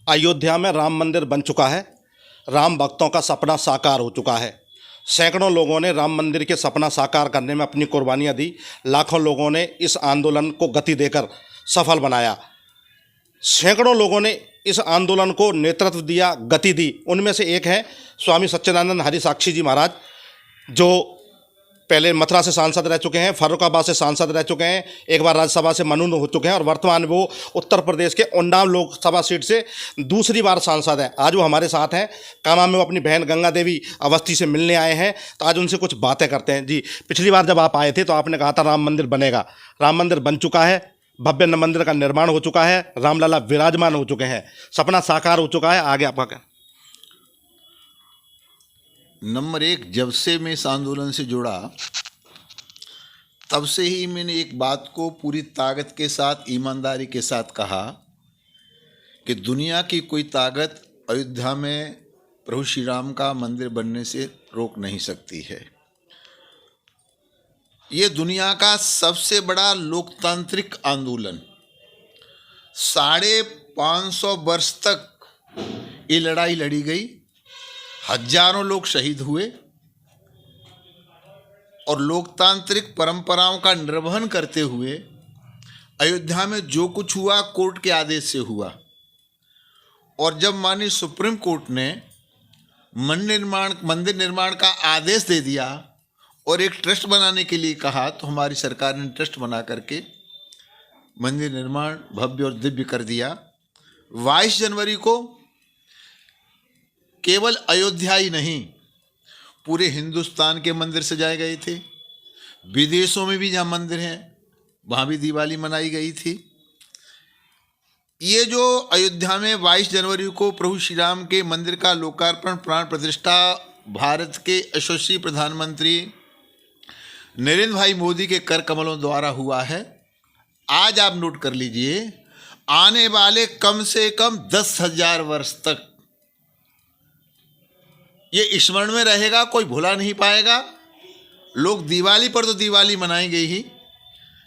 अयोध्या में राम मंदिर बन चुका है। राम भक्तों का सपना साकार हो चुका है। सैकड़ों लोगों ने राम मंदिर के सपना साकार करने में अपनी कुर्बानियां दी। लाखों लोगों ने इस आंदोलन को गति देकर सफल बनाया। सैकड़ों लोगों ने इस आंदोलन को नेतृत्व दिया, गति दी। उनमें से एक है स्वामी सच्चिदानंद हरि साक्षी जी महाराज, जो पहले मथुरा से सांसद रह चुके हैं, फर्रुखाबाद से सांसद रह चुके हैं, एक बार राज्यसभा से मनून हो चुके हैं और वर्तमान में वो उत्तर प्रदेश के उन्नाव लोकसभा सीट से दूसरी बार सांसद है। आज वो हमारे साथ हैं। कामा में वो अपनी बहन गंगा देवी अवस्थी से मिलने आए हैं, तो आज उनसे कुछ बातें करते हैं। जी, पिछली बार जब आप आए थे तो आपने कहा था राम मंदिर बनेगा। राम मंदिर बन चुका है, भव्य मंदिर का निर्माण हो चुका है, रामलला विराजमान हो चुके हैं, सपना साकार हो चुका है। आगे आपका क्या? नंबर एक, जब से मैं इस आंदोलन से जुड़ा तब से ही मैंने एक बात को पूरी ताकत के साथ, ईमानदारी के साथ कहा कि दुनिया की कोई ताकत अयोध्या में प्रभु श्री राम का मंदिर बनने से रोक नहीं सकती है। ये दुनिया का सबसे बड़ा लोकतांत्रिक आंदोलन, 550 वर्ष तक ये लड़ाई लड़ी गई, हजारों लोग शहीद हुए और लोकतांत्रिक परंपराओं का निर्वहन करते हुए अयोध्या में जो कुछ हुआ कोर्ट के आदेश से हुआ। और जब माननीय सुप्रीम कोर्ट ने मंदिर निर्माण का आदेश दे दिया और एक ट्रस्ट बनाने के लिए कहा, तो हमारी सरकार ने ट्रस्ट बना करके मंदिर निर्माण भव्य और दिव्य कर दिया। 22 जनवरी को केवल अयोध्या ही नहीं, पूरे हिंदुस्तान के मंदिर सजाए गए थे। विदेशों में भी जहाँ मंदिर हैं वहाँ भी दिवाली मनाई गई थी। ये जो अयोध्या में 22 जनवरी को प्रभु श्री राम के मंदिर का लोकार्पण प्राण प्रतिष्ठा भारत के यशस्वी प्रधानमंत्री नरेंद्र भाई मोदी के कर कमलों द्वारा हुआ है। आज आप नोट कर लीजिए, आने वाले कम से कम 10,000 वर्ष तक ये स्मरण में रहेगा, कोई भुला नहीं पाएगा। लोग दिवाली पर तो दिवाली मनाएंगे ही,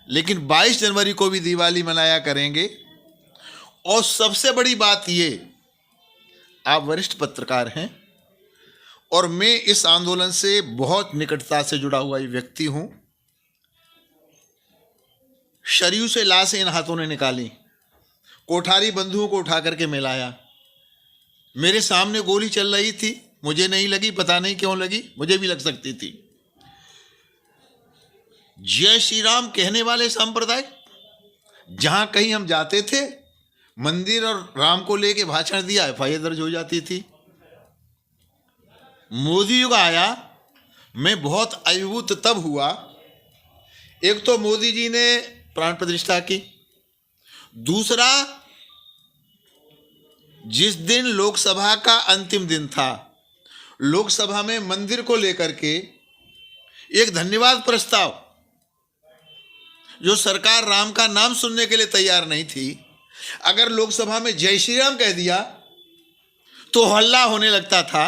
लेकिन 22 जनवरी को भी दिवाली मनाया करेंगे। और सबसे बड़ी बात ये, आप वरिष्ठ पत्रकार हैं और मैं इस आंदोलन से बहुत निकटता से जुड़ा हुआ व्यक्ति हूं। शरीर से लाशें इन हाथों ने निकाली, कोठारी बंधुओं को उठा करके मिलाया। मेरे सामने गोली चल रही थी, मुझे नहीं लगी, पता नहीं क्यों लगी, मुझे भी लग सकती थी। जय श्री राम कहने वाले संप्रदाय जहां कहीं हम जाते थे, मंदिर और राम को लेके भाषण दिया, एफआईआर दर्ज हो जाती थी। मोदी युग आया, मैं बहुत अभिभूत तब हुआ। एक तो मोदी जी ने प्राण प्रतिष्ठा की, दूसरा जिस दिन लोकसभा का अंतिम दिन था, लोकसभा में मंदिर को लेकर के एक धन्यवाद प्रस्ताव, जो सरकार राम का नाम सुनने के लिए तैयार नहीं थी, अगर लोकसभा में जय श्री राम कह दिया तो हल्ला होने लगता था।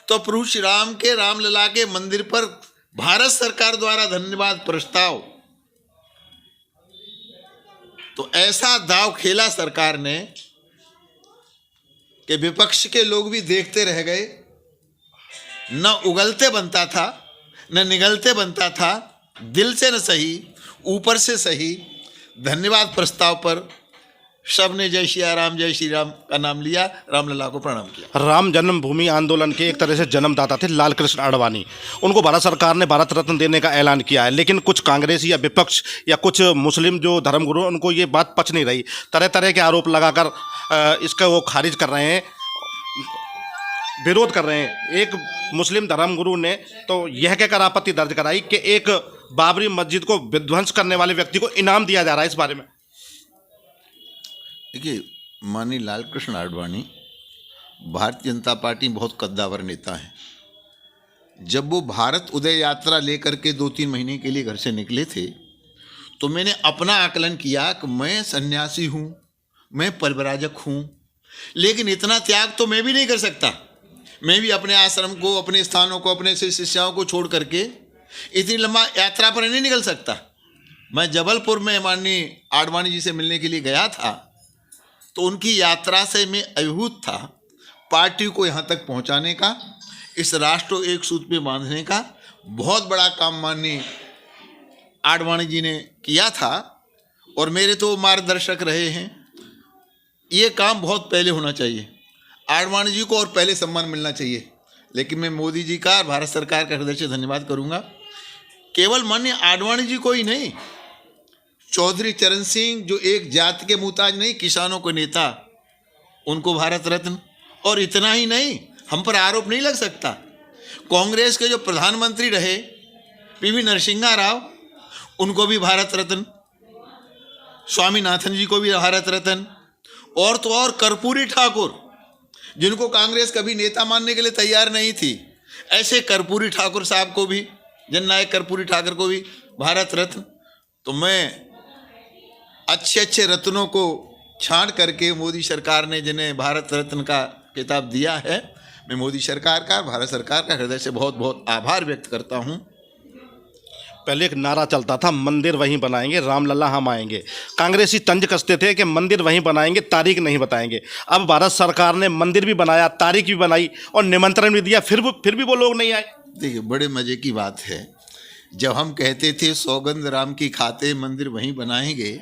तो प्रभु श्री राम के रामलला के मंदिर पर भारत सरकार द्वारा धन्यवाद प्रस्ताव, तो ऐसा दांव खेला सरकार ने कि विपक्ष के लोग भी देखते रह गए। न उगलते बनता था, न निगलते बनता था, दिल से न सही, ऊपर से सही। धन्यवाद प्रस्ताव पर सबने जय श्री राम का नाम लिया, रामलला को प्रणाम किया। राम जन्मभूमि आंदोलन के एक तरह से जन्मदाता थे लाल कृष्ण आडवाणी। उनको भारत सरकार ने भारत रत्न देने का ऐलान किया है, लेकिन कुछ कांग्रेसी या विपक्ष या कुछ मुस्लिम जो धर्मगुरु, उनको ये बात पच नहीं रही। तरह तरह के आरोप लगाकर इसका वो खारिज कर रहे हैं, विरोध कर रहे हैं। एक मुस्लिम धर्मगुरु ने तो यह कहकर आपत्ति दर्ज कराई कि एक बाबरी मस्जिद को विध्वंस करने वाले व्यक्ति को इनाम दिया जा रहा है। इस बारे में देखिए, माननीय लाल कृष्ण आडवाणी भारतीय जनता पार्टी बहुत कद्दावर नेता हैं। जब वो भारत उदय यात्रा लेकर के 2-3 महीने के लिए घर से निकले थे, तो मैंने अपना आकलन किया कि मैं सन्यासी हूँ, मैं परिव्राजक हूँ, लेकिन इतना त्याग तो मैं भी नहीं कर सकता। मैं भी अपने आश्रम को, अपने स्थानों को, अपने शिष्याओं को छोड़ करके इतनी लंबा यात्रा पर नहीं निकल सकता। मैं जबलपुर में माननीय आडवाणी जी से मिलने के लिए गया था, तो उनकी यात्रा से मैं अभिभूत था। पार्टी को यहाँ तक पहुँचाने का, इस राष्ट्र को एक सूत्र में बांधने का बहुत बड़ा काम माननीय आडवाणी जी ने किया था और मेरे तो मार्गदर्शक रहे हैं। ये काम बहुत पहले होना चाहिए, आडवाणी जी को और पहले सम्मान मिलना चाहिए। लेकिन मैं मोदी जी का और भारत सरकार का हृदय से धन्यवाद करूंगा। केवल माननीय आडवाणी जी को ही नहीं, चौधरी चरण सिंह जो एक जाति के मुहताज नहीं, किसानों को नेता, उनको भारत रत्न। और इतना ही नहीं, हम पर आरोप नहीं लग सकता, कांग्रेस के जो प्रधानमंत्री रहे पीवी नरसिम्हा राव, उनको भी भारत रत्न, स्वामीनाथन जी को भी भारत रत्न, और तो और कर्पूरी ठाकुर, जिनको कांग्रेस कभी नेता मानने के लिए तैयार नहीं थी, ऐसे कर्पूरी ठाकुर साहब को भी, जननायक कर्पूरी ठाकुर को भी भारत रत्न। तो मैं अच्छे अच्छे रत्नों को छांट करके मोदी सरकार ने जिन्हें भारत रत्न का खिताब दिया है, मैं मोदी सरकार का, भारत सरकार का हृदय से बहुत बहुत आभार व्यक्त करता हूँ। पहले एक नारा चलता था, मंदिर वहीं बनाएंगे, रामलला हम आएंगे। कांग्रेसी तंज कसते थे कि मंदिर वहीं बनाएंगे, तारीख नहीं बताएंगे। अब भारत सरकार ने मंदिर भी बनाया, तारीख भी बनाई और निमंत्रण भी दिया, फिर भी वो लोग नहीं आए। देखिए, बड़े मजे की बात है, जब हम कहते थे सौगंध राम की खाते मंदिर वहीं बनाएंगे,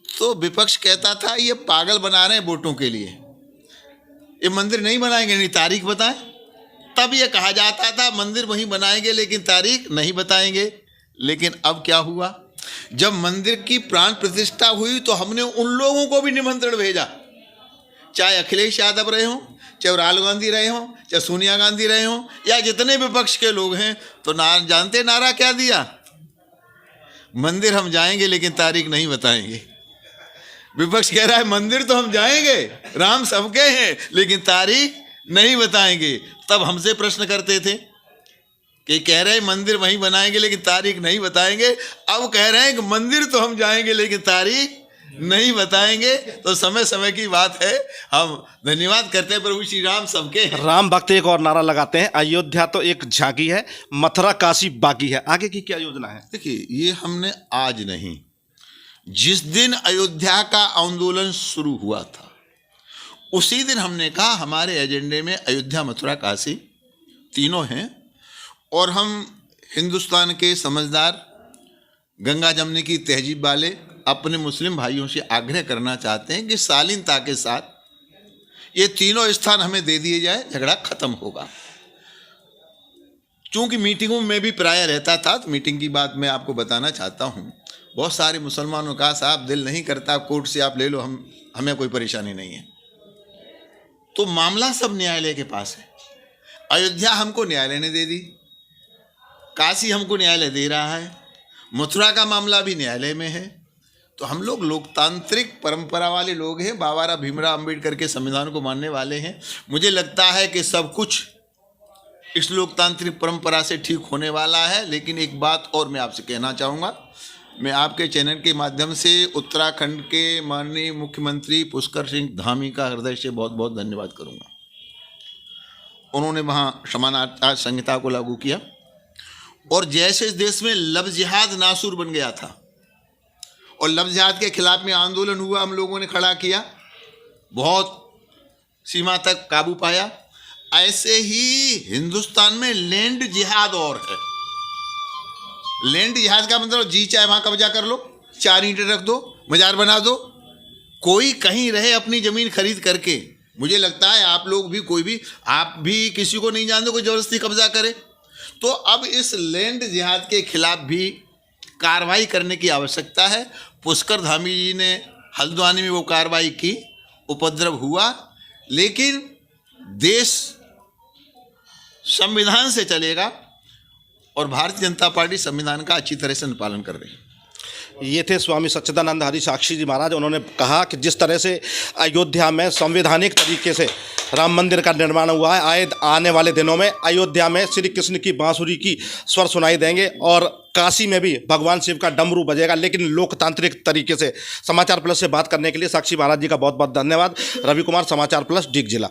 तो विपक्ष कहता था ये पागल बना रहे हैं वोटों के लिए, ये मंदिर नहीं बनाएंगे, नहीं तारीख बताएं। तब ये कहा जाता था मंदिर वहीं बनाएंगे लेकिन तारीख नहीं बताएंगे। लेकिन अब क्या हुआ, जब मंदिर की प्राण प्रतिष्ठा हुई तो हमने उन लोगों को भी निमंत्रण भेजा, चाहे अखिलेश यादव रहे हों, चाहे राहुल गांधी रहे हों, चाहे सोनिया गांधी रहे हों, या जितने विपक्ष के लोग हैं। तो जानते नारा क्या दिया, मंदिर हम जाएंगे लेकिन तारीख नहीं बताएंगे। विपक्ष कह रहा है मंदिर तो हम जाएंगे, राम सबके हैं, लेकिन तारीख नहीं बताएंगे। तब हमसे प्रश्न करते थे कि कह रहे हैं मंदिर वहीं बनाएंगे लेकिन तारीख नहीं बताएंगे, अब कह रहे हैं कि मंदिर तो हम जाएंगे लेकिन तारीख नहीं बताएंगे। तो समय समय की बात है, हम धन्यवाद करते हैं, प्रभु श्री राम सबके हैं। राम भक्त एक और नारा लगाते हैं, अयोध्या तो एक झांकी है, मथुरा काशी बाकी है। आगे की क्या योजना है? देखिए, ये हमने आज नहीं, जिस दिन अयोध्या का आंदोलन शुरू हुआ था उसी दिन हमने कहा हमारे एजेंडे में अयोध्या, मथुरा, काशी तीनों हैं। और हम हिंदुस्तान के समझदार, गंगा जमने की तहजीब वाले अपने मुस्लिम भाइयों से आग्रह करना चाहते हैं कि शालीनता के साथ ये तीनों स्थान हमें दे दिए जाए, झगड़ा खत्म होगा। चूंकि मीटिंगों में भी प्राय रहता था, तो मीटिंग की बात मैं आपको बताना चाहता हूँ। बहुत सारे मुसलमानों का साहब दिल नहीं करता, कोर्ट से आप ले लो, हमें कोई परेशानी नहीं है। तो मामला सब न्यायालय के पास है। अयोध्या हमको न्यायालय ने दे दी, काशी हमको न्यायालय दे रहा है, मथुरा का मामला भी न्यायालय में है। तो हम लोग लोकतांत्रिक परंपरा वाले लोग हैं, बाबा भीमराव अंबेडकर के संविधान को मानने वाले हैं। मुझे लगता है कि सब कुछ इस लोकतांत्रिक परंपरा से ठीक होने वाला है। लेकिन एक बात और मैं आपसे कहना चाहूँगा, मैं आपके चैनल के माध्यम से उत्तराखंड के माननीय मुख्यमंत्री पुष्कर सिंह धामी का हृदय से बहुत बहुत धन्यवाद करूंगा। उन्होंने वहाँ समान आचार संहिता को लागू किया और जैसे इस देश में लव जिहाद नासूर बन गया था और लव जिहाद के खिलाफ में आंदोलन हुआ, हम लोगों ने खड़ा किया, बहुत सीमा तक काबू पाया। ऐसे ही हिंदुस्तान में लैंड जिहाद और है। लैंड जिहाद का मतलब जी चाहे वहाँ कब्जा कर लो, 4 ईंटें रख दो, मजार बना दो, कोई कहीं रहे अपनी ज़मीन खरीद करके। मुझे लगता है आप लोग भी, कोई भी, आप भी किसी को नहीं जानते कोई ज़बरदस्ती कब्जा करे। तो अब इस लैंड जिहाद के खिलाफ भी कार्रवाई करने की आवश्यकता है। पुष्कर धामी जी ने हल्द्वानी में वो कार्रवाई की, उपद्रव हुआ, लेकिन देश संविधान से चलेगा और भारतीय जनता पार्टी संविधान का अच्छी तरह से पालन कर रही है। ये थे स्वामी सच्चिदानंद हरि साक्षी जी महाराज। उन्होंने कहा कि जिस तरह से अयोध्या में संवैधानिक तरीके से राम मंदिर का निर्माण हुआ है, आने वाले दिनों में अयोध्या में श्री कृष्ण की बांसुरी की स्वर सुनाई देंगे और काशी में भी भगवान शिव का डमरू बजेगा, लेकिन लोकतांत्रिक तरीके से। समाचार प्लस से बात करने के लिए साक्षी महाराज जी का बहुत बहुत धन्यवाद। रवि कुमार, समाचार प्लस, डीग जिला।